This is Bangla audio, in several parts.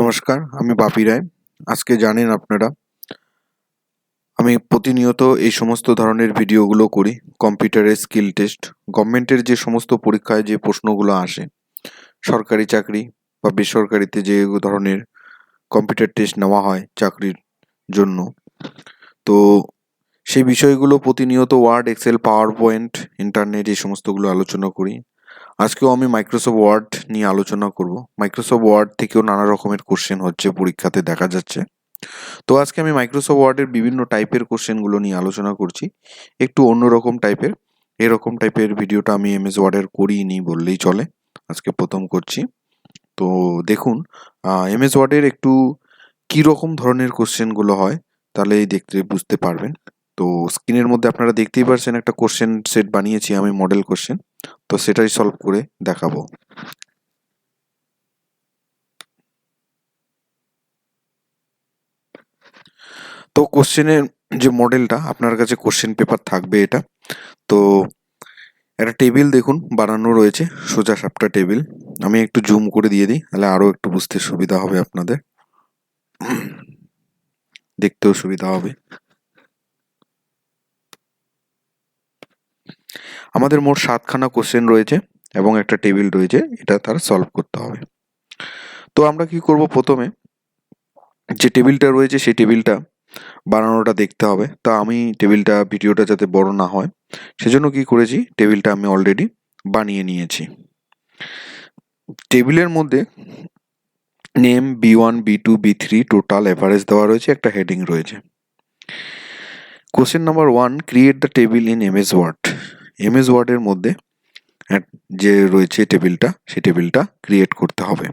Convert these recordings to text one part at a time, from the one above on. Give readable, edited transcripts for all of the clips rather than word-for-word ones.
নমস্কার, আমি বাপি রায়। আজকে জানেন আপনারা, আমি প্রতিনিয়ত এই সমস্ত ধরনের ভিডিওগুলো করি। কম্পিউটারের স্কিল টেস্ট, গভর্নমেন্টের যে সমস্ত পরীক্ষায় যে প্রশ্নগুলো আসে, সরকারি চাকরি বা বেসরকারিতে যে ধরনের কম্পিউটার টেস্ট নেওয়া হয় চাকরির জন্য, তো সেই বিষয়গুলো প্রতিনিয়ত word, Excel, power point, internet এই সমস্তগুলো আলোচনা করি। আজকেও আমি মাইক্রোসফট ওয়ার্ড নিয়ে আলোচনা করব। মাইক্রোসফট ওয়ার্ড থেকেও নানা রকমের কোশ্চেন হচ্ছে পরীক্ষাতে, দেখা যাচ্ছে। তো আজকে আমি মাইক্রোসফট ওয়ার্ডের বিভিন্ন টাইপের কোশ্চেনগুলো নিয়ে আলোচনা করছি, একটু অন্যরকম টাইপের। এরকম টাইপের ভিডিওটা আমি এমএস ওয়ার্ডের করিনি বললেই চলে, আজকে প্রথম করছি। তো দেখুন, এমএস ওয়ার্ডের একটু কীরকম ধরনের কোশ্চেনগুলো হয়, তাহলেই দেখতে বুঝতে পারবেন। তো স্ক্রিনের মধ্যে আপনারা দেখতেই পাচ্ছেন একটা কোশ্চেন সেট বানিয়েছি আমি, মডেল কোশ্চেন। তো সেটাই সলভ করে দেখাবো। তো কোশ্চেনের যে মডেলটা, আপনার কাছে কোশ্চেন পেপার থাকবে এটা। তো একটা টেবিল দেখুন বানানো রয়েছে, সোজা সাপটা টেবিল। আমি একটু জুম করে দিয়ে দিই, তাহলে আরো একটু বুঝতে সুবিধা হবে আপনাদের, দেখতেও সুবিধা হবে। আমাদের মোট 7খানা কোশ্চেন রয়েছে এবং একটা টেবিল রয়েছে, এটা তার সলভ করতে হবে। তো আমরা কি করব, প্রথমে যে টেবিলটা রয়েছে সেই টেবিলটা বানানোটা দেখতে হবে। তা আমি টেবিলটা, ভিডিওটা যাতে বড় না হয় সেজন্য কি করেছি, টেবিলটা আমি অলরেডি বানিয়ে নিয়েছি। টেবিলের মধ্যে name, B1, B2, B3, total, average দেওয়া রয়েছে, একটা হেডিং রয়েছে। Question number 1, create the table in MS word. MS ওয়ার্ডের মধ্যে যে রয়েছে টেবিলটা, সেই টেবিলটা ক্রিয়েট করতে হবে।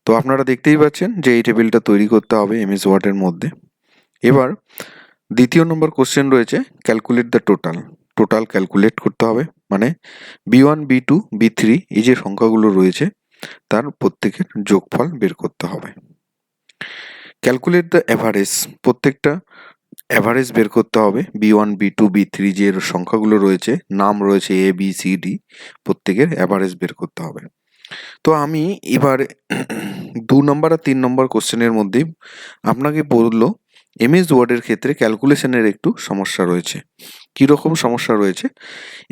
তো আপনারা দেখতেই পাচ্ছেন যে এই টেবিলটা তৈরি করতে হবে এমএস ওয়ার্ডের মধ্যে। এবার দ্বিতীয় নম্বর কোশ্চেন রয়েছে, calculate the total. Total calculate করতে হবে, মানে B1, B2, B3 এই যে সংখ্যাগুলো রয়েছে তার প্রত্যেকের যোগফল বের করতে হবে। ক্যালকুলেট দ্য অ্যাভারেজ, প্রত্যেকটা অ্যাভারেজ বের করতে হবে। B1, B2, B3 যে সংখ্যাগুলো রয়েছে, নাম রয়েছে ABCD, প্রত্যেকের অ্যাভারেজ বের করতে হবে। তো আমি এবার 2 নম্বর আর 3 নম্বর কোশ্চেনের মধ্যেই আপনাকে বললো এমএস ওয়ার্ডের ক্ষেত্রে ক্যালকুলেশনের একটু সমস্যা রয়েছে। কীরকম সমস্যা রয়েছে,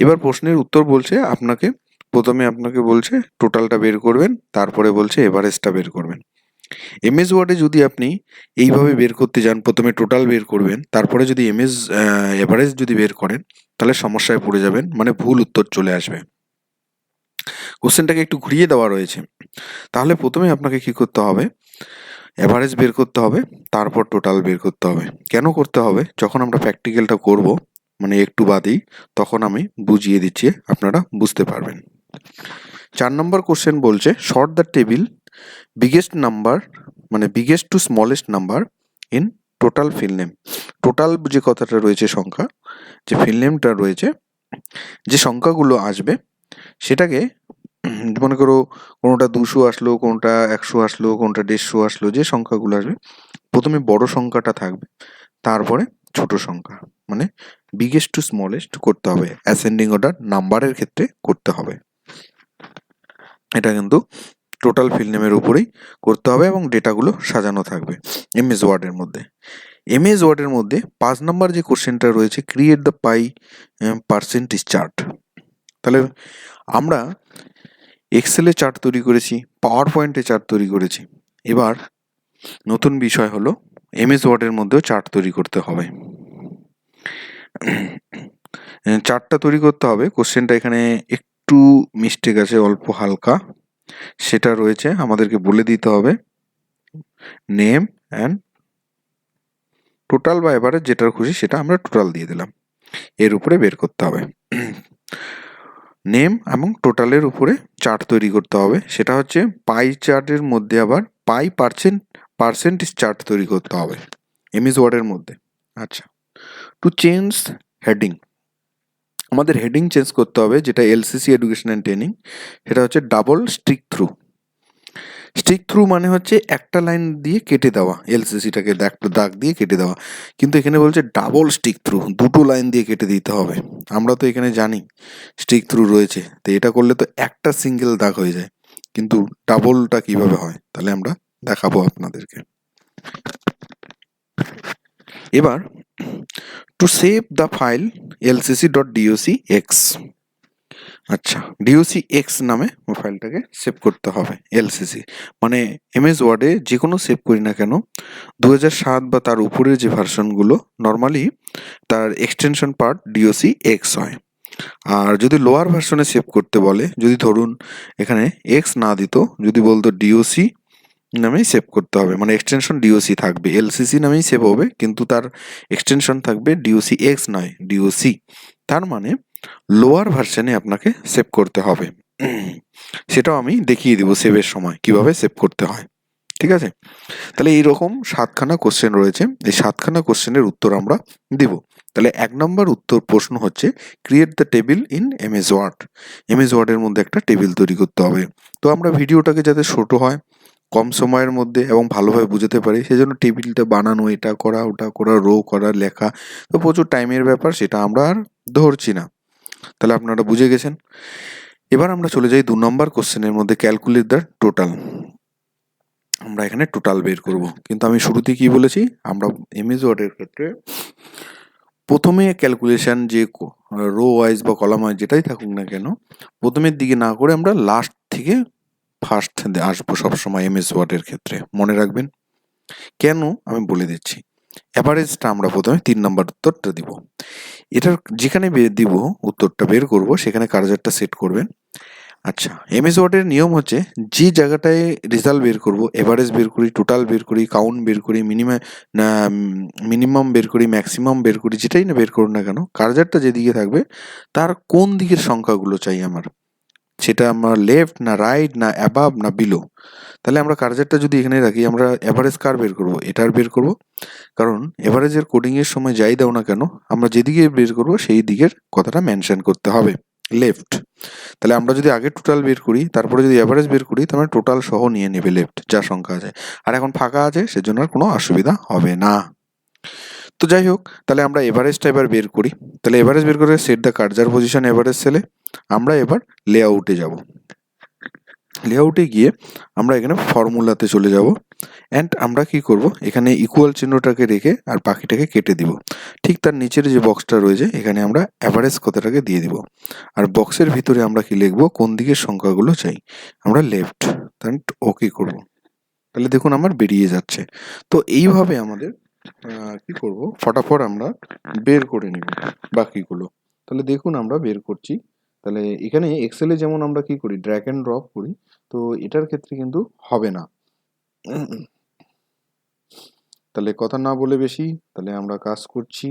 এবার প্রশ্নের উত্তর বলছে প্রথমে আপনাকে বলছে টোটালটা বের করবেন, তারপরে বলছে এভারেজটা বের করবেন। এমএস ওয়ার্ডে যদি আপনি এইভাবে বের করতে যান, প্রথমে টোটাল বের করবেন, তারপরে যদি এভারেজ যদি বের করেন, তাহলে সমস্যায় পড়ে যাবেন, মানে ভুল উত্তর চলে আসবে। কোশ্চেনটাকে একটু ঘুরিয়ে দেওয়া রয়েছে। তাহলে প্রথমে আপনাকে কি করতে হবে, এভারেজ বের করতে হবে, তারপর টোটাল বের করতে হবে। কেন করতে হবে, যখন আমরা প্র্যাকটিক্যালটা করব, মানে একটু বাদেই, তখন আমি বুঝিয়ে দিচ্ছি, আপনারা বুঝতে পারবেন। 4 নম্বর কোশ্চেন বলছে, sort the table biggest number, মানে biggest to smallest number in total fill name. Total যে কথাটা রয়েছে সংখ্যা, যে ফিল নেমটা রয়েছে, যে সংখ্যাগুলো আসবে সেটাকে, মনে করো কোনোটা 200 আসলো, কোনোটা 100 আসলো, কোনোটা 150 আসলো, যে সংখ্যাগুলো আসবে প্রথমে বড় সংখ্যাটা থাকবে, তারপরে ছোট সংখ্যা, মানে বিগেস্ট টু স্মলেস্ট করতে হবে, অ্যাসেন্ডিং অর্ডার নাম্বারের ক্ষেত্রে করতে হবে। এটা কিন্তু টোটাল ফিল নেমের উপরেই করতে হবে এবং ডেটাগুলো সাজানো থাকবে এমএস ওয়ার্ডের মধ্যে। এমএস ওয়ার্ডের মধ্যে 5 নম্বর যে কোশ্চেনটা রয়েছে, create the pi percentage chart. তাহলে আমরা এক্সেলে চার্ট তৈরি করেছি, পাওয়ার পয়েন্টে চার্ট তৈরি করেছি, এবার নতুন বিষয় হলো এমএস ওয়ার্ডের মধ্যেও চার্ট তৈরি করতে হবে। চার্টটা তৈরি করতে হবে, কোশ্চেনটা এখানে একটু মিস্টেক আছে, অল্প হালকা, সেটা রয়েছে, আমাদেরকে বলে দিতে হবে নেম অ্যান্ড টোটাল বা এভারেজ, যেটার খুশি সেটা আমরা টোটাল দিয়ে দিলাম, এর উপরে বের করতে হবে। নেম এবং টোটালের উপরে চার্ট তৈরি করতে হবে, সেটা হচ্ছে পাই চার্টের মধ্যে আবার পাই পার্সেন্টেজ চার্ট তৈরি করতে হবে এমএস ওয়ার্ডের মধ্যে। আচ্ছা, টু চেঞ্জ হেডিং, আমাদের হেডিং চেঞ্জ করতে হবে, যেটা এলসিসি এডুকেশন অ্যান্ড ট্রেনিং, সেটা হচ্ছে double strike through. Strike through মানে হচ্ছে একটা লাইন দিয়ে কেটে দেওয়া, এলসিসিটাকে দাগ দিয়ে কেটে দেওয়া, কিন্তু এখানে বলছে ডাবল স্ট্রিক থ্রু, দুটো লাইন দিয়ে কেটে দিতে হবে। আমরা তো এখানে জানি স্ট্রিক থ্রু রয়েছে, তো এটা করলে তো একটা সিঙ্গেল দাগ হয়ে যায়, কিন্তু ডাবলটা কিভাবে হয় তাহলে আমরা দেখাবো আপনাদেরকে। এবার to save the file lcc.docx, আচ্ছা docx নামে ফাইলটাকে সেভ করতে হবে। এলসিসি মানে এমএস ওয়ার্ডে যে কোনো সেভ করি না কেন 2007 বা তার উপরের যে ভার্সনগুলো নর্মালি তার এক্সটেনশন পার্ট docx হয়। আর যদি লোয়ার ভার্সনে সেভ করতে বলে, যদি ধরুন এখানে এক্স না দিত, যদি বলতো ডিওসি নামেই সেভ করতে হবে, মানে এক্সটেনশন ডিওসি থাকবে, এলসিসি নামেই সেভ হবে কিন্তু তার এক্সটেনশন থাকবে ডিওসি এক্স নয় ডিওসি, তার মানে লোয়ার ভার্সনে আপনাকে সেভ করতে হবে। সেটাও আমি দেখিয়ে দিব সেভের সময় কিভাবে সেভ করতে হয়, ঠিক আছে? তাহলে এইরকম 7খানা কোশ্চেন রয়েছে, এই 7খানা কোশ্চেনের উত্তর আমরা দিব। তাহলে 1 নম্বর উত্তর প্রশ্ন হচ্ছে create the table in MS word. MS ওয়ার্ডের মধ্যে একটা টেবিল তৈরি করতে হবে। তো আমরা ভিডিওটাকে যাতে ছোট হয়, কম সময়ের মধ্যে এবং ভালোভাবে বুঝতে পারি, সেজন্য টেবিলটা বানানো, এটা করা ওটা করা, রো করা, লেখা, তো প্রচুর টাইমের ব্যাপার, সেটা আমরা আর ধরছি না। তাহলে আপনারা বুঝে গেছেন। এবার আমরা চলে যাই 2 নম্বর কোশ্চেনের মধ্যে, ক্যালকুলেট দ্য টোটাল। আমরা এখানে টোটাল বের করব, কিন্তু আমি শুরুতে কি বলেছি, আমরা এমএস ওয়ার্ডের ক্ষেত্রে প্রথমে ক্যালকুলেশন যে রো ওয়াইজ বা কলাম ওয়াইজ যেটাই থাকুক না কেন, প্রথমের দিকে না করে আমরা লাস্ট থেকে ফার্স্ট আসবো সবসময় এমএস ওয়ার্ডের ক্ষেত্রে, মনে রাখবেন। কেন আমি বলে দিচ্ছি। অ্যাভারেজটা আমরা প্রথমে 3 নম্বর উত্তরটা দিব। এটার যেখানে দিব উত্তরটা বের করব সেখানে কার্সারটা সেট করবেন। আচ্ছা, এমএস ওয়ার্ডের নিয়ম হচ্ছে যে জায়গাটায় রেজাল্ট বের করব, এভারেজ বের করি, টোটাল বের করি, কাউন্ট বের করি, মিনিমাম বের করি, ম্যাক্সিমাম বের করি, যেটাই না বের করুন না কেন, কার্সারটা যেদিকে থাকবে তার কোন দিকের সংখ্যাগুলো চাই আমার, সেটা আমার লেফট না রাইট না অ্যাবাভ না বিলো। তাহলে আমরা কার্সারটা যদি এখানে রাখি, আমরা এভারেজ কার বের করব, এটার বের করব, কারণ এভারেজের কোডিং এর সময় যাই দাও না কেন আমরা যেদিকে বের করব সেই দিকের কথাটা মেনশন করতে হবে, লেফট। তাহলে আমরা যদি আগে টোটাল বের করি তারপরে যদি অ্যাভারেজ বের করি, তাহলে টোটাল সহ নিয়ে নেবে লেফট যা সংখ্যা আছে, আর এখন ফাঁকা আছে সেজন্য আর কোনো অসুবিধা হবে না। তো যাই হোক, তাহলে আমরা এভারেজটা এবার বের করি। তাহলে এভারেজ বের করে set the cursor position average সেলে, আমরা এবার লেআউটে যাব। লেআউটে গিয়ে আমরা এখানে ফর্মুলাতে চলে যাব, অ্যান্ড আমরা কি করব, এখানে ইকুয়াল চিহ্নটাকে রেখে আর বাকিটাকে কেটে দিব। ঠিক তার নিচের যে বক্সটা রয়েছে এখানে আমরা অ্যাভারেজ কথাটাকে দিয়ে দিব, আর বক্সের ভিতরে আমরা কি লিখবো, কোন দিকের সংখ্যাগুলো চাই, আমরা লেফট, তাহলে ওকে করব। তাহলে দেখুন আমার বেরিয়ে যাচ্ছে। তো এইভাবে আমাদের কি করব, ফটাফট আমরা বের করে নিব বাকিগুলো। তাহলে দেখুন আমরা বের করছি। তাহলে এখানে এক্সেলে যেমন আমরা কি করি, ড্র্যাগ অ্যান্ড ড্রপ করি, তো এটার ক্ষেত্রে কিন্তু হবে না। তাহলে কথা না বলে বেশি, তাহলে আমরা কাজ করছি।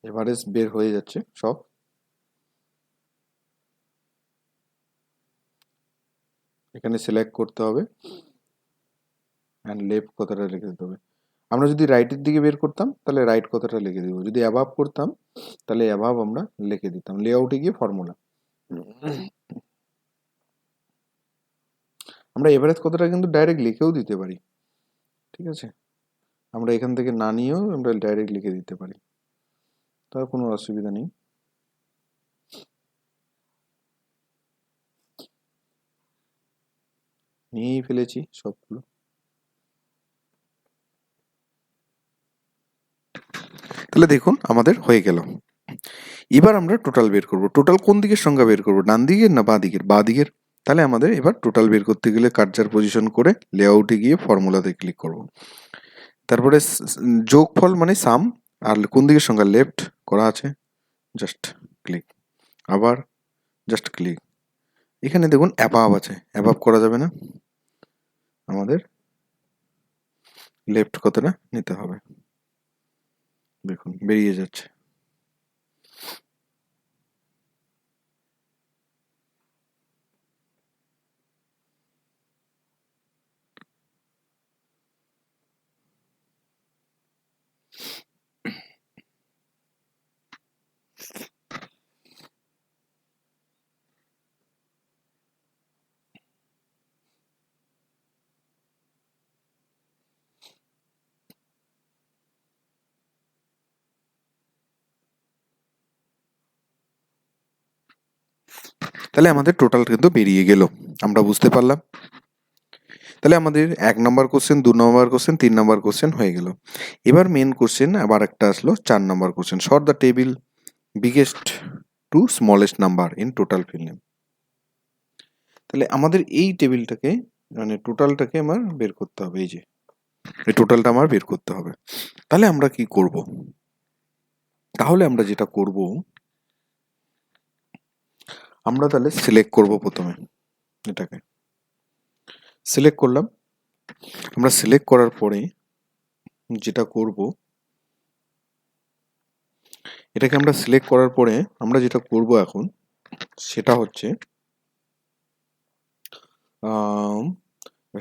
এভারেজ বের হয়ে যাচ্ছে সব। এখানে সিলেক্ট করতে হবে অ্যান্ড লেফট কথাটা লিখে দিতে হবে। আমরা যদি রাইটের দিকে বের করতাম তাহলে রাইট কথাটা লিখে দিব, যদি অ্যাবাভ করতাম তাহলে অ্যাবাভ আমরা লিখে দিতাম। লেআউটে গিয়ে ফর্মুলা, আমরা এভারেজ কথাটা কিন্তু ডাইরেক্ট লিখেও দিতে পারি, ঠিক আছে? আমরা এখান থেকে না নিয়েও আমরা ডাইরেক্ট লিখে দিতে পারি, তার কোনো অসুবিধা নেই। নিয়েই ফেলেছি সবগুলো। তাহলে দেখুন আমাদের হয়ে গেল। এবার আমরা টোটাল বের করব। টোটাল কোন দিকের সংখ্যা বের করব, ডান দিকের না বাঁ দিকের? বাঁ দিকের। তাহলে আমাদের এবার টোটাল বের করতে গেলে কার্সার পজিশন করে লেআউটে গিয়ে ফর্মুলাতে ক্লিক করব। তারপরে যোগফল মানে সাম, আর কোন দিকের সংখ্যা লেফট করা আছে, জাস্ট ক্লিক, আবার জাস্ট ক্লিক। এখানে দেখুন অ্যাবাভ আছে, অ্যাবাভ করা যাবে না, আমাদের লেফট কথাটা নিতে হবে। দেখুন বেরিয়ে যাচ্ছে। তাহলে আমাদের টোটাল কিন্তু বেরিয়ে গেল, আমরা বুঝতে পারলাম। তাহলে আমাদের 1 নম্বর কোশ্চেন, 2 নম্বর কোশ্চেন, 3 নম্বর কোশ্চেন হয়ে গেল। এবার মেন কোশ্চেন আবার একটা আসলো 4 নম্বর question, sort the table biggest to smallest number in total fill name. তাহলে আমাদের এই টেবিলটাকে মানে টোটালটাকে আমার বের করতে হবে, এই যে এই টোটালটা আমার বের করতে হবে। তাহলে আমরা কি করব? তাহলে আমরা যেটা করব, আমরা তাহলে সিলেক্ট করব প্রথমে, এটাকে সিলেক্ট করলাম। আমরা সিলেক্ট করার পরে যেটা করব, এটাকে আমরা সিলেক্ট করার পরে আমরা যেটা করব এখন সেটা হচ্ছে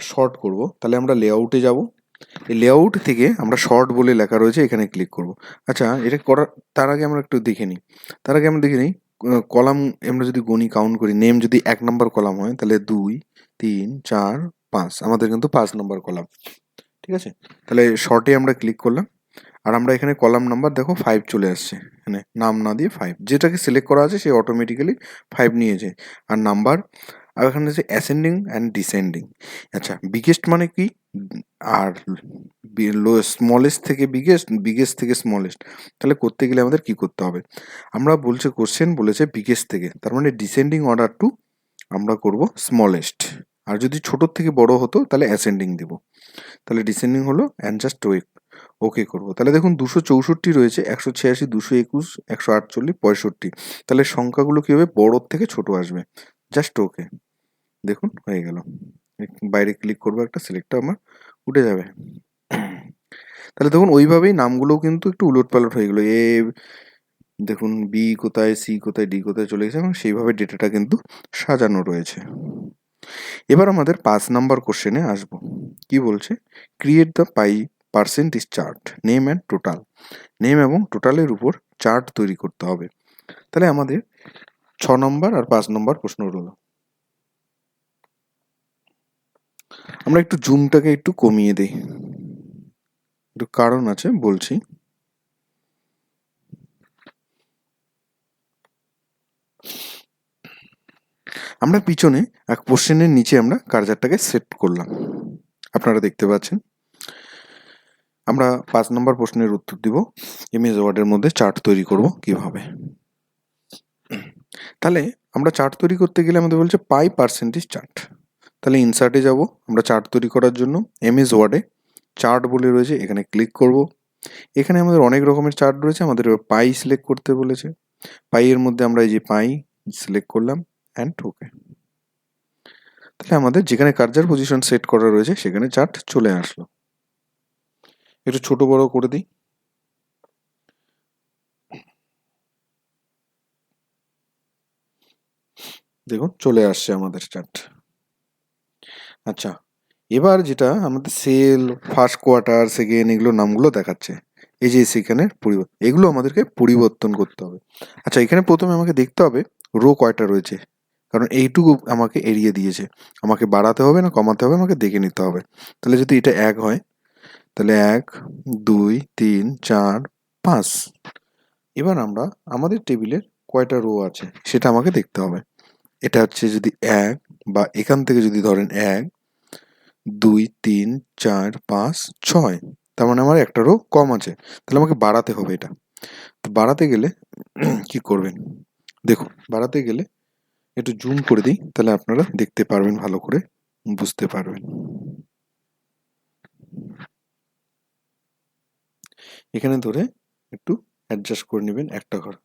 শর্ট করব। তাহলে আমরা লেআউটে যাব, এই লেআউট থেকে আমরা শর্ট বলে লেখা রয়েছে এখানে ক্লিক করব। আচ্ছা, এটা করার তার আগে আমরা একটু দেখে নিই, তার আগে আমরা দেখে নিই কলাম আমরা যদি গণি কাউন্ট করি, নেম যদি 1 নম্বর কলাম হয় তাহলে 2 3 4 5, আমাদের কিন্তু 5 নম্বর কলাম। ঠিক আছে, তাহলে শর্টে আমরা ক্লিক করলাম, আর আমরা এখানে কলাম নাম্বার দেখো 5 চলে আসছে, এখানে নাম না দিয়ে 5, যেটাকে সিলেক্ট করা আছে সে অটোমেটিক্যালি 5 নিয়েছে। আর নাম্বার, আর এখানে আছে অ্যাসেন্ডিং অ্যান্ড ডিসেন্ডিং। আচ্ছা, বিগেস্ট মানে কি, আর লো স্মলেস্ট থেকে বিগেস্ট, বিগেস্ট থেকে স্মলেস্ট। তাহলে করতে গেলে আমাদের কি করতে হবে, আমরা বলছে কোশ্চেন বলেছে বিগেস্ট থেকে, তার মানে ডিসেন্ডিং অর্ডার টু আমরা করব স্মলেস্ট, আর যদি ছোটোর থেকে বড় হতো তাহলে অ্যাসেন্ডিং দেব। তাহলে ডিসেন্ডিং হলো অ্যান্ড জাস্ট ওকে করবো। তাহলে দেখুন 264 রয়েছে, 186, 221, 148, 65। তাহলে সংখ্যাগুলো কি হবে, বড়োর থেকে ছোট আসবে। জাস্ট ওকে, দেখুন হয়ে গেল। বাইরে ক্লিক করবো একটা, সিলেক্টটা আমার উঠে যাবে। তাহলে দেখুন ওইভাবেই নামগুলোও কিন্তু একটু উলটপালট হয়ে গেলো, দেখুন বি কোথায়, সি কোথায়, ডি কোথায় চলে গেছে, এবং সেইভাবে ডেটাটা কিন্তু সাজানো রয়েছে। এবার আমাদের 5 নাম্বার কোশ্চেনে আসবো। কি বলছে, create the percentage chart, name and total. Name এবং টোটালের উপর চার্ট তৈরি করতে হবে। তাহলে আমাদের 6 নম্বর আর 5 নম্বর প্রশ্ন হলো। আমরা একটু জুমটাকে একটু কমিয়ে দিই, একটু কারণ আছে বলছি। আমরা পিছনে এক কোশ্চেনের নিচে আমরা কার্সারটাকে সেট করলাম, আপনারা দেখতে পাচ্ছেন। আমরা 5 নম্বর প্রশ্নের উত্তর দিব, এমএস ওয়ার্ডের মধ্যে চার্ট তৈরি করব কিভাবে। তাহলে আমরা চার্ট তৈরি করতে গেলে আমাদের বলছে পাই পার্সেন্টেজ চার্ট। তাহলে ইনসার্টে যাব, আমরা চার্ট তৈরি করার জন্য এমএস ওয়ার্ডে চার্ট বলে রয়েছে, এখানে ক্লিক করব। এখানে আমাদের অনেক রকমের চার্ট রয়েছে, আমাদের পাই সিলেক্ট করতে বলেছে। পাই এর মধ্যে আমরা এই যে পাই সিলেক্ট করলাম অ্যান্ড ওকে। তাহলে আমাদের যেখানে কার্সার পজিশন সেট করা রয়েছে সেখানে চার্ট চলে আসলো। একটু ছোট বড় করে দিই, দেখুন চলে আসছে আমাদের চার্ট। আচ্ছা, এবার যেটা আমাদের সেল, ফার্স্ট কোয়ার্টার, সেকেন্ড, এগুলো নামগুলো দেখাচ্ছে, এই যে সেখানে এগুলো আমাদেরকে পরিবর্তন করতে হবে। আচ্ছা, এখানে প্রথমে আমাকে দেখতে হবে রো কয়টা রয়েছে, কারণ এইটুকু আমাকে এড়িয়ে দিয়েছে, আমাকে বাড়াতে হবে না কমাতে হবে, আমাকে দেখে নিতে হবে। তাহলে যদি এটা 1 হয় তাহলে 1 2 3 4 5। এবার আমরা আমাদের টেবিলের কয়টা রো আছে সেটা আমাকে দেখতে হবে। এটা হচ্ছে যদি 1, বা এখান থেকে যদি ধরেন 1 2 3 4 5 6, তার মানে আমার একটা রো কম আছে, তাহলে আমাকে বাড়াতে হবে এটা। তো বাড়াতে গেলে কি করবেন, দেখুন বাড়াতে গেলে একটু জুম করে দিই, তাহলে আপনারা দেখতে পারবেন, ভালো করে বুঝতে পারবেন। এখানে ধরে একটু অ্যাডজাস্ট করে নেবেন একটা ঘর,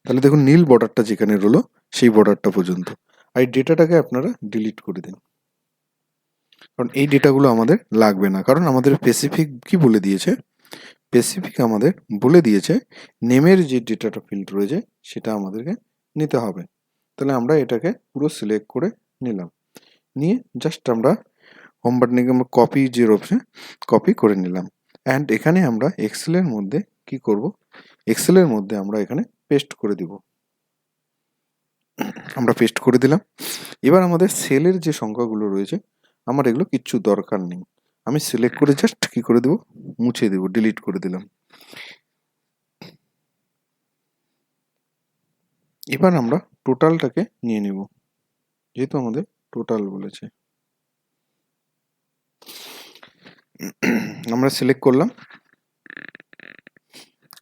তাহলে দেখুন নীল বর্ডারটা যেখানে রলো সেই বর্ডারটা পর্যন্ত। আর এই ডেটাটাকে আপনারা ডিলিট করে দিন, কারণ এই ডেটাগুলো আমাদের লাগবে না, কারণ আমাদের স্পেসিফিক কি বলে দিয়েছে, স্পেসিফিক আমাদের বলে দিয়েছে নেমের যে ডেটাটা ফিল্ড রয়েছে সেটা আমাদেরকে নিতে হবে। তাহলে আমরা এটাকে পুরো সিলেক্ট করে নিলাম, নিয়ে জাস্ট আমরা হোম বাটনে আমরা কপি যে রয়েছে কপি করে নিলাম। অ্যান্ড এখানে আমরা এক্সেলের মধ্যে কি করব, এক্সেলের মধ্যে আমরা এখানে পেস্ট করে দিব। আমরা পেস্ট করে দিলাম। এবার আমাদের সেলের যে সংখ্যাগুলো রয়েছে আমার এগুলো কিচ্ছু দরকার নেই, আমি সিলেক্ট করে জাস্ট কি করে দেবো, মুছে দেবো, ডিলিট করে দিলাম। এবার আমরা টোটালটাকে নিয়ে নেব, যেহেতু আমাদের টোটাল বলেছে। আমরা সিলেক্ট করলাম,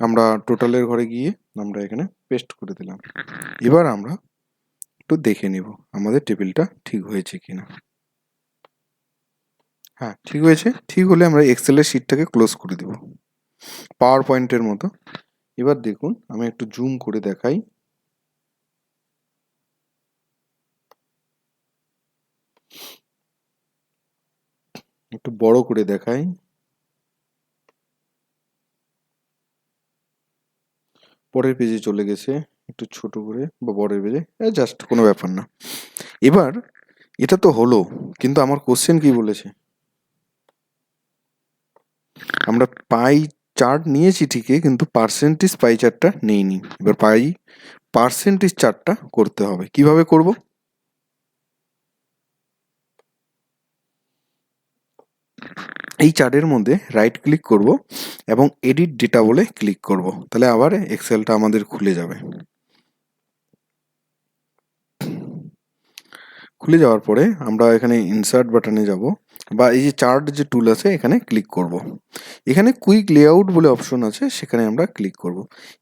আমরা টোটালের ঘরে গিয়ে আমরা এখানে পেস্ট করে দিলাম। এবার আমরা একটু দেখে নেব আমাদের টেবিলটা ঠিক হয়েছে কিনা। হ্যাঁ, ঠিক হয়েছে। ঠিক হলে আমরা এক্সেলের শিটটাকে ক্লোজ করে দেব পাওয়ার পয়েন্টের মতো। এবার দেখুন, আমি একটু জুম করে দেখাই। একটু বড় করে দেখাই। পরের পেজে চলে গেছে, একটু ছোট করে বা বড়ের পেজে, জাস্ট কোনো ব্যাপার না। এবার এটা তো হলো, কিন্তু আমার কোশ্চেন কি বলেছে, আমরা পাই চার্ট নিয়েছি ঠিকই, কিন্তু পার্সেন্টেজ পাই চার্টটা নেইনি। এবার পার্সেন্টেজ চার্টটা করতে হবে। কিভাবে করব? এই চার্টের মধ্যে রাইট ক্লিক করব এবং এডিট ডেটা বলে ক্লিক করব, তাহলে আবার এক্সেলটা আমাদের খুলে যাবে। খুলে যাওয়ার পরে আমরা এখানে ইনসার্ট বাটনে যাব, বা এই যে চার্ট যে টুল আছে এখানে ক্লিক করব। এখানে কুইক লেআউট বলে অপশন আছে, সেখানে আমরা ক্লিক করব।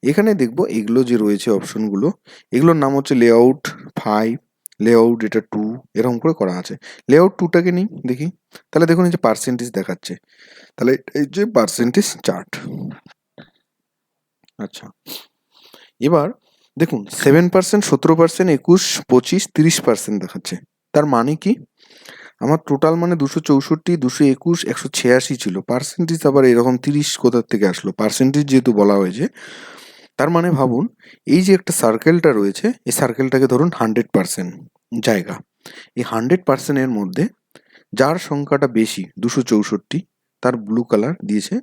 এখানে দেখব এগুলো যে রয়েছে অপশনগুলো, এগুলোর নাম হচ্ছে লেআউট 5, লেআউট এটা 2, এরকম করে করা আছে। লেআউট 2টাকে নিই দেখি, তাহলে দেখুন এই যে পার্সেন্টেজ দেখাচ্ছে, তাহলে এই যে পার্সেন্টেজ চার্ট। আচ্ছা, এবার দেখুন 7%, 17%, 21, 25, 30% দেখাচ্ছে। তার মানে কি, আমার টোটাল মানে 264, 221, 186 ছিল, পার্সেন্টেজ আবার এরকম 30 কোথার থেকে আসলো? পার্সেন্টেজ যেহেতু বলা হয়েছে, তার মানে ভাবুন এই যে একটা সার্কেলটা রয়েছে, এই সার্কেলটাকে ধরুন 100% জায়গা। এই 100%-এর মধ্যে যার সংখ্যাটা বেশি 264, তার ব্লু কালার দিয়েছে,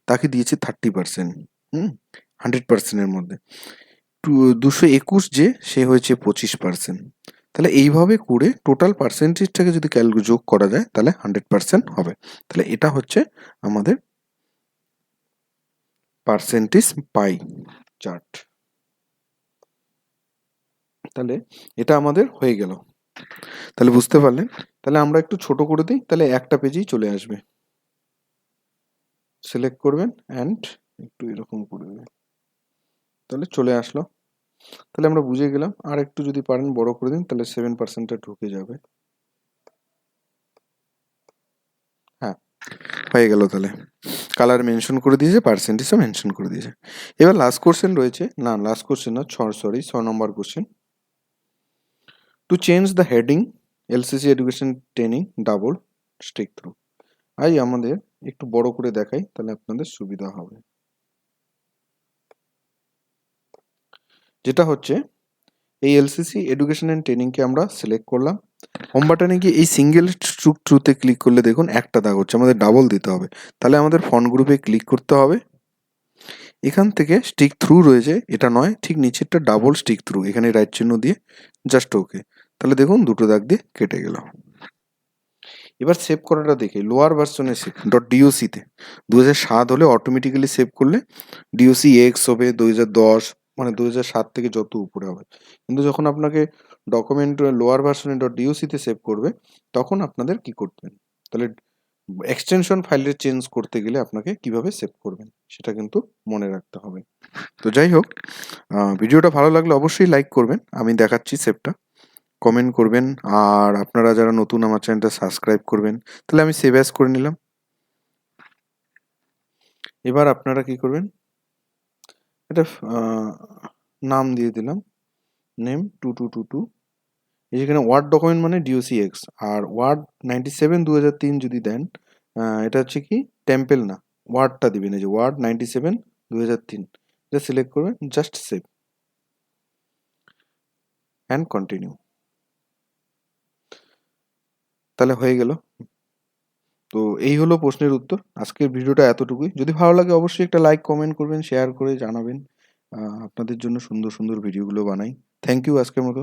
তাকে দিয়েছে 30%। 100%-এর মধ্যে 221 যে, সে হয়েছে 25%। তাহলে এইভাবে করে টোটাল পার্সেন্টেজটাকে যদি যোগ করা যায়, তাহলে 100% হবে। তাহলে এটা হচ্ছে আমাদের পার্সেন্টেজ পাই চার্ট। তাহলে এটা আমাদের হয়ে গেল। তাহলে বুঝতে পারলেন। তাহলে আমরা একটু ছোট করে দিই, তাহলে একটা পেজেই চলে আসবে। সিলেক্ট করবেন অ্যান্ড একটু এরকম করে দেবেন, তাহলে চলে আসলো। তাহলে আমরা বুঝে গেলাম। আর একটু যদি পারেন বড় করে দিন, তাহলে 7%টা ঢুকে যাবে। হ্যাঁ, হয়ে গেল। তাহলে কালার মেনশন করে দিয়েছে, পার্সেন্টেজও মেনশন করে দিয়েছে। এবার লাস্ট কোশ্চেন রয়েছে, না লাস্ট কোশ্চেন না, 6 নম্বর question. To change the heading LCC education training double stick through. আমাদের একটু বড় করে দেখাই, তাহলে আপনাদের সুবিধা হবে। যেটা হচ্ছে, এই এলসিসি এডুকেশন অ্যান্ড ট্রেনিংকে আমরা সিলেক্ট করলাম। হোম বাটনে গিয়ে এই সিঙ্গেল স্ট্রোক থ্রুতে ক্লিক করলে দেখুন একটা দাগ হচ্ছে, আমাদের ডাবল দিতে হবে। তাহলে আমাদের ফন্ট গ্রুপে ক্লিক করতে হবে। এখান থেকে স্টিক থ্রু রয়েছে, এটা নয়, ঠিক নিচেরটা ডাবল স্টিক থ্রু, এখানে রাইট চিহ্ন দিয়ে জাস্ট ওকে। তাহলে দেখুন দুটো দাগ দিয়ে কেটে গেল। এবার সেভ করাটা দেখে লোয়ার ভার্সনে সেভ .docতে 2007 হলে অটোমেটিক্যালি সেভ করলে ডিওসি এক্স হবে 2010, মানে 2007 থেকে যত উপরে হবে। কিন্তু যখন আপনাকে ডকুমেন্ট লোয়ার ভার্সনে .docতে সেভ করবে, তখন আপনাদের কি করবেন, তাহলে এক্সটেনশন ফাইলের চেঞ্জ করতে গেলে আপনাকে কিভাবে সেভ করবেন সেটা কিন্তু মনে রাখতে হবে। তো যাই হোক, ভিডিওটা ভালো লাগলে অবশ্যই লাইক করবেন, আমি দেখাচ্ছি সেভটা, কমেন্ট করবেন, আর আপনারা যারা নতুন আমার চ্যানেলটা সাবস্ক্রাইব করবেন। তাহলে আমি সেভ অ্যাজ করে নিলাম। এবার আপনারা কি করবেন, এটা নাম দিয়ে দিলাম, নেম 2222। যেখানে ওয়ার্ড ডকুমেন্ট মানে ডিওসি এক্স, আর ওয়ার্ড 97 2003 যদি দেন, এটা হচ্ছে কি টেম্পেল না, ওয়ার্ডটা দিবেন, এই যে ওয়ার্ড 97 2003, এটা সিলেক্ট করবেন, জাস্ট সেভ অ্যান্ড কন্টিনিউ। তাহলে হয়ে গেল। তো এই হলো প্রশ্নের উত্তর। আজকের ভিডিওটা এতটুকুই। যদি ভালো লাগে অবশ্যই একটা লাইক, কমেন্ট করবেন, শেয়ার করে জানাবেন। আপনাদের জন্য সুন্দর সুন্দর ভিডিওগুলো বানাই। থ্যাংক ইউ আজকের মতো।